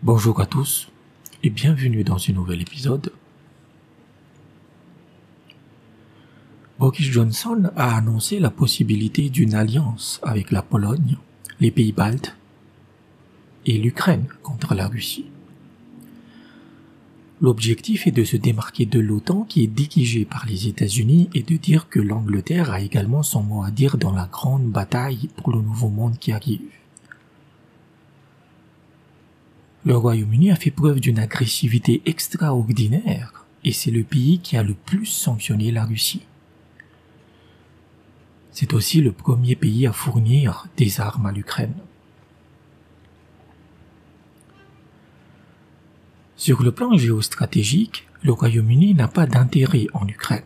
Bonjour à tous et bienvenue dans ce nouvel épisode. Boris Johnson a annoncé la possibilité d'une alliance avec la Pologne, les pays baltes et l'Ukraine contre la Russie. L'objectif est de se démarquer de l'OTAN qui est dirigée par les États-Unis et de dire que l'Angleterre a également son mot à dire dans la grande bataille pour le nouveau monde qui arrive. Le Royaume-Uni a fait preuve d'une agressivité extraordinaire et c'est le pays qui a le plus sanctionné la Russie. C'est aussi le premier pays à fournir des armes à l'Ukraine. Sur le plan géostratégique, le Royaume-Uni n'a pas d'intérêt en Ukraine.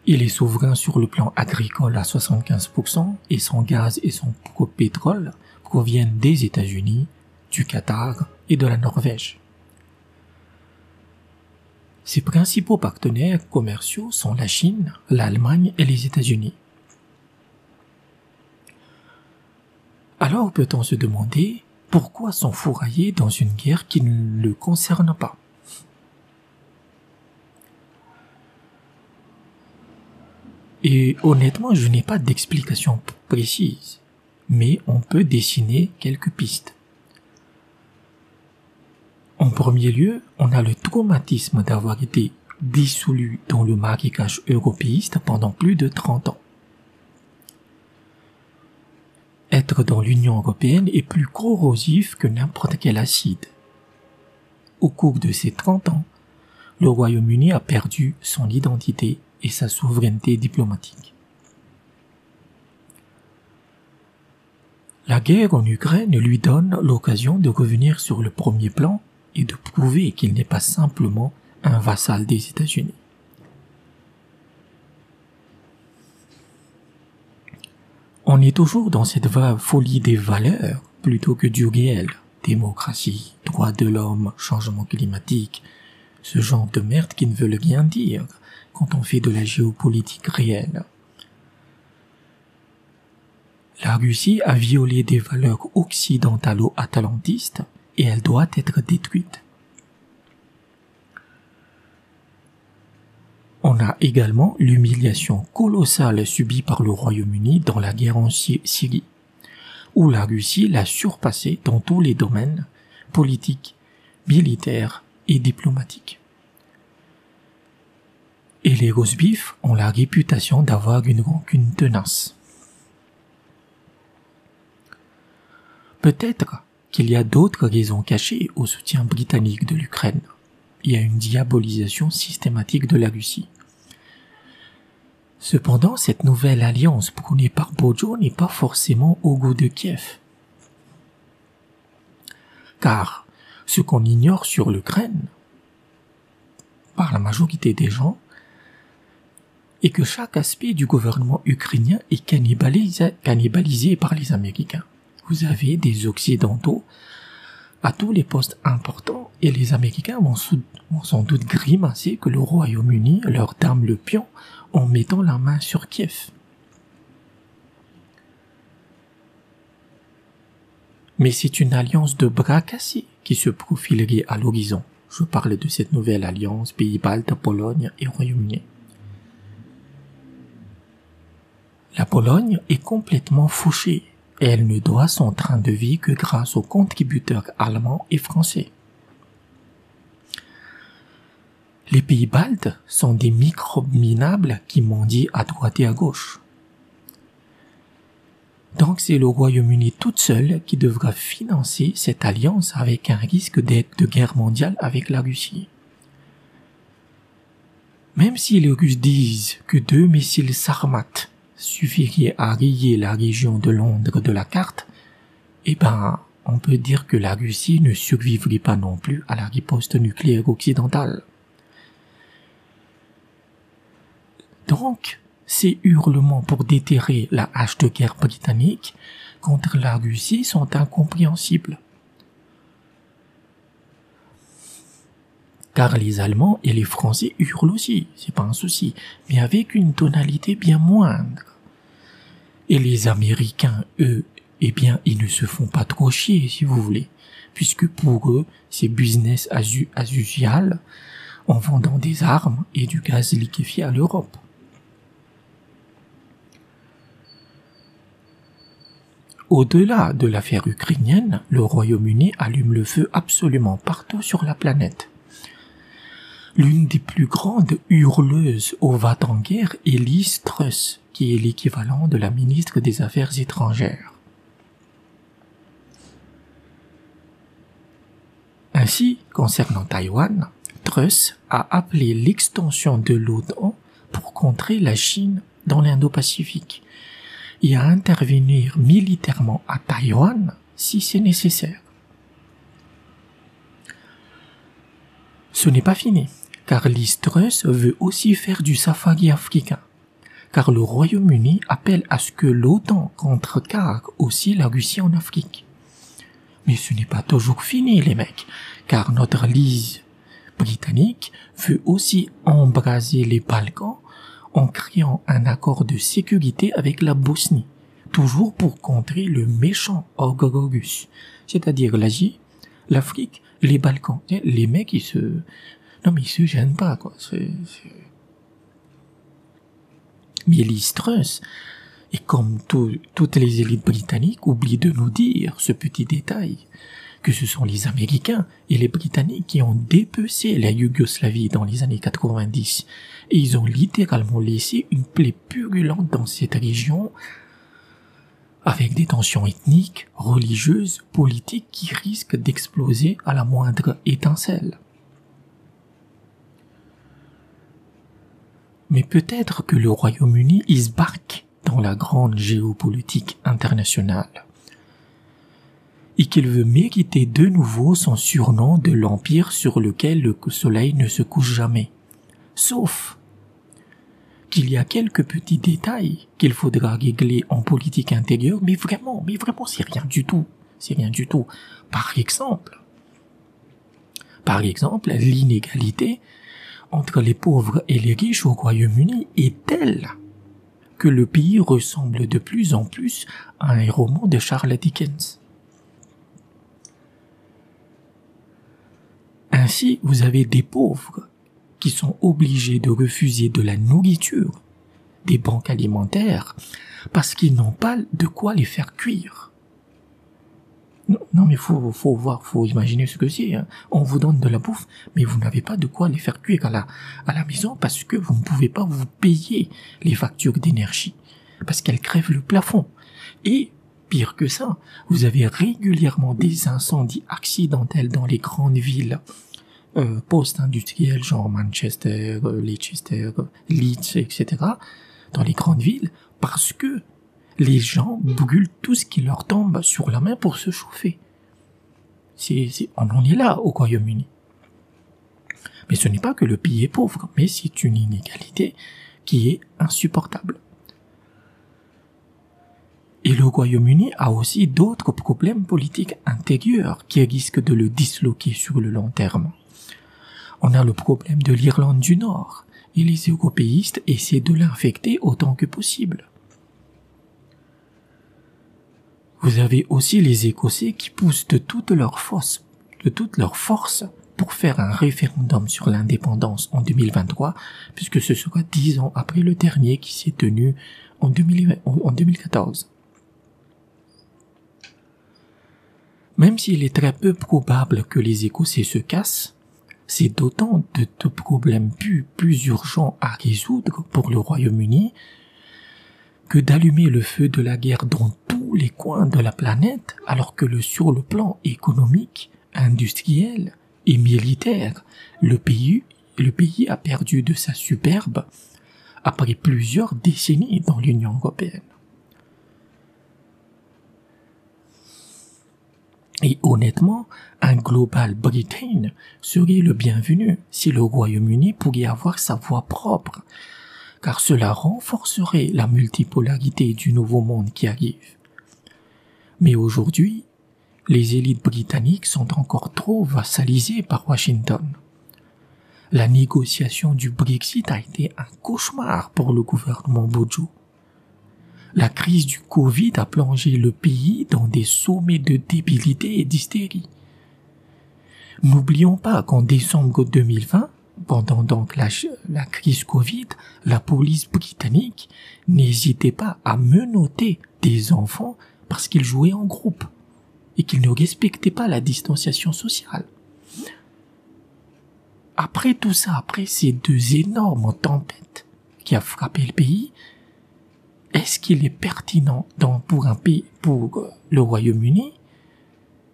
Il est souverain sur le plan agricole à 75% et son gaz et son pétrole proviennent des États-Unis, du Qatar et de la Norvège. Ses principaux partenaires commerciaux sont la Chine, l'Allemagne et les États-Unis. Alors peut-on se demander pourquoi s'enfourailler dans une guerre qui ne le concerne pas? Et honnêtement, je n'ai pas d'explication précise, mais on peut dessiner quelques pistes. En premier lieu, on a le traumatisme d'avoir été dissolu dans le marécage européiste pendant plus de 30 ans. Être dans l'Union européenne est plus corrosif que n'importe quel acide. Au cours de ces 30 ans, le Royaume-Uni a perdu son identité et sa souveraineté diplomatique. La guerre en Ukraine lui donne l'occasion de revenir sur le premier plan et de prouver qu'il n'est pas simplement un vassal des États-Unis. On est toujours dans cette folie des valeurs plutôt que du réel. Démocratie, droits de l'homme, changement climatique, ce genre de merde qui ne veulent rien dire quand on fait de la géopolitique réelle. La Russie a violé des valeurs occidentalo-atlantistes et elle doit être détruite. On a également l'humiliation colossale subie par le Royaume-Uni dans la guerre en Syrie, où la Russie l'a surpassé dans tous les domaines politiques, militaires et diplomatiques. Et les rosbifs ont la réputation d'avoir une rancune tenace. Peut-être qu'il y a d'autres raisons cachées au soutien britannique de l'Ukraine. Il y a une diabolisation systématique de la Russie. Cependant, cette nouvelle alliance prônée par Bojo n'est pas forcément au goût de Kiev. Car ce qu'on ignore sur l'Ukraine, par la majorité des gens, est que chaque aspect du gouvernement ukrainien est cannibalisé par les Américains. Vous avez des Occidentaux à tous les postes importants et les Américains vont sans doute grimacer que le Royaume-Uni leur dame le pion en mettant la main sur Kiev. Mais c'est une alliance de bras cassés qui se profilerait à l'horizon. Je parle de cette nouvelle alliance Pays-Baltes, Pologne et Royaume-Uni. La Pologne est complètement fauchée et elle ne doit son train de vie que grâce aux contributeurs allemands et français. Les pays baltes sont des microbes minables qui mendient à droite et à gauche. Donc c'est le Royaume-Uni toute seule qui devra financer cette alliance avec un risque de guerre mondiale avec la Russie. Même si les Russes disent que 2 missiles Sarmat suffiraient à rayer la région de Londres de la carte, on peut dire que la Russie ne survivrait pas non plus à la riposte nucléaire occidentale. Donc, ces hurlements pour déterrer la hache de guerre britannique contre la Russie sont incompréhensibles. Car les Allemands et les Français hurlent aussi, c'est pas un souci, mais avec une tonalité bien moindre. Et les Américains, eux, eh bien, ils ne se font pas trop chier, si vous voulez, puisque pour eux, c'est business as usual, en vendant des armes et du gaz liquéfié à l'Europe. Au-delà de l'affaire ukrainienne, le Royaume-Uni allume le feu absolument partout sur la planète. L'une des plus grandes hurleuses au va-t-en-guerre est Liz Truss, qui est l'équivalent de la ministre des Affaires étrangères. Ainsi, concernant Taïwan, Truss a appelé l'extension de l'OTAN pour contrer la Chine dans l'Indo-Pacifique et à intervenir militairement à Taïwan si c'est nécessaire. Ce n'est pas fini, car Liz Truss veut aussi faire du safari africain, car le Royaume-Uni appelle à ce que l'OTAN contrecarre aussi la Russie en Afrique. Mais ce n'est pas toujours fini, les mecs, car notre Liz britannique veut aussi embraser les Balkans en créant un accord de sécurité avec la Bosnie, toujours pour contrer le méchant ogre russe, c'est-à-dire l'Asie, l'Afrique, les Balkans. Les mecs, ils se gênent pas, quoi. Mais Liz Truss, et comme toutes les élites britanniques, oublient de nous dire ce petit détail, que ce sont les Américains et les Britanniques qui ont dépecé la Yougoslavie dans les années 90, et ils ont littéralement laissé une plaie purulente dans cette région, avec des tensions ethniques, religieuses, politiques qui risquent d'exploser à la moindre étincelle. Mais peut-être que le Royaume-Uni is back dans la grande géopolitique internationale, et qu'il veut mériter de nouveau son surnom de l'empire sur lequel le soleil ne se couche jamais. Sauf qu'il y a quelques petits détails qu'il faudra régler en politique intérieure, mais vraiment, c'est rien du tout. C'est rien du tout. Par exemple, l'inégalité entre les pauvres et les riches au Royaume-Uni est telle que le pays ressemble de plus en plus à un roman de Charles Dickens. Ainsi, vous avez des pauvres qui sont obligés de refuser de la nourriture, des banques alimentaires, parce qu'ils n'ont pas de quoi les faire cuire. Non, mais faut imaginer ce que c'est. Hein. On vous donne de la bouffe, mais vous n'avez pas de quoi les faire cuire à la maison parce que vous ne pouvez pas vous payer les factures d'énergie, parce qu'elles crèvent le plafond. Et pire que ça, vous avez régulièrement des incendies accidentels dans les grandes villes post-industrielles, genre Manchester, Leicester, Leeds, etc., dans les grandes villes, parce que les gens brûlent tout ce qui leur tombe sur la main pour se chauffer. On en est là au Royaume-Uni. Mais ce n'est pas que le pays est pauvre, mais c'est une inégalité qui est insupportable. Et le Royaume-Uni a aussi d'autres problèmes politiques intérieurs qui risquent de le disloquer sur le long terme. On a le problème de l'Irlande du Nord, et les européistes essaient de l'infecter autant que possible. Vous avez aussi les Écossais qui poussent de toute leur force pour faire un référendum sur l'indépendance en 2023, puisque ce sera 10 ans après le dernier qui s'est tenu en 2014. Même s'il est très peu probable que les Écossais se cassent, c'est d'autant de problèmes plus urgents à résoudre pour le Royaume-Uni que d'allumer le feu de la guerre dans tous les coins de la planète, alors que sur le plan économique, industriel et militaire, le pays a perdu de sa superbe après plusieurs décennies dans l'Union européenne. Et honnêtement, un Global Britain serait le bienvenu si le Royaume-Uni pourrait avoir sa voix propre, car cela renforcerait la multipolarité du nouveau monde qui arrive. Mais aujourd'hui, les élites britanniques sont encore trop vassalisées par Washington. La négociation du Brexit a été un cauchemar pour le gouvernement Bojo. La crise du Covid a plongé le pays dans des sommets de débilité et d'hystérie. N'oublions pas qu'en décembre 2020, pendant donc la crise Covid, la police britannique n'hésitait pas à menotter des enfants parce qu'ils jouaient en groupe et qu'ils ne respectaient pas la distanciation sociale. Après tout ça, après ces deux énormes tempêtes qui a frappé le pays, est-ce qu'il est pertinent pour le Royaume-Uni,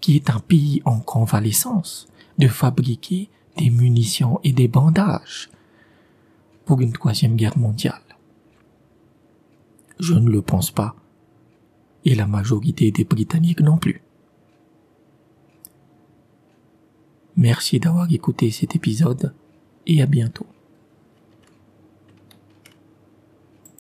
qui est un pays en convalescence, de fabriquer des munitions et des bandages pour une troisième guerre mondiale? Je ne le pense pas. Et la majorité des Britanniques non plus. Merci d'avoir écouté cet épisode et à bientôt.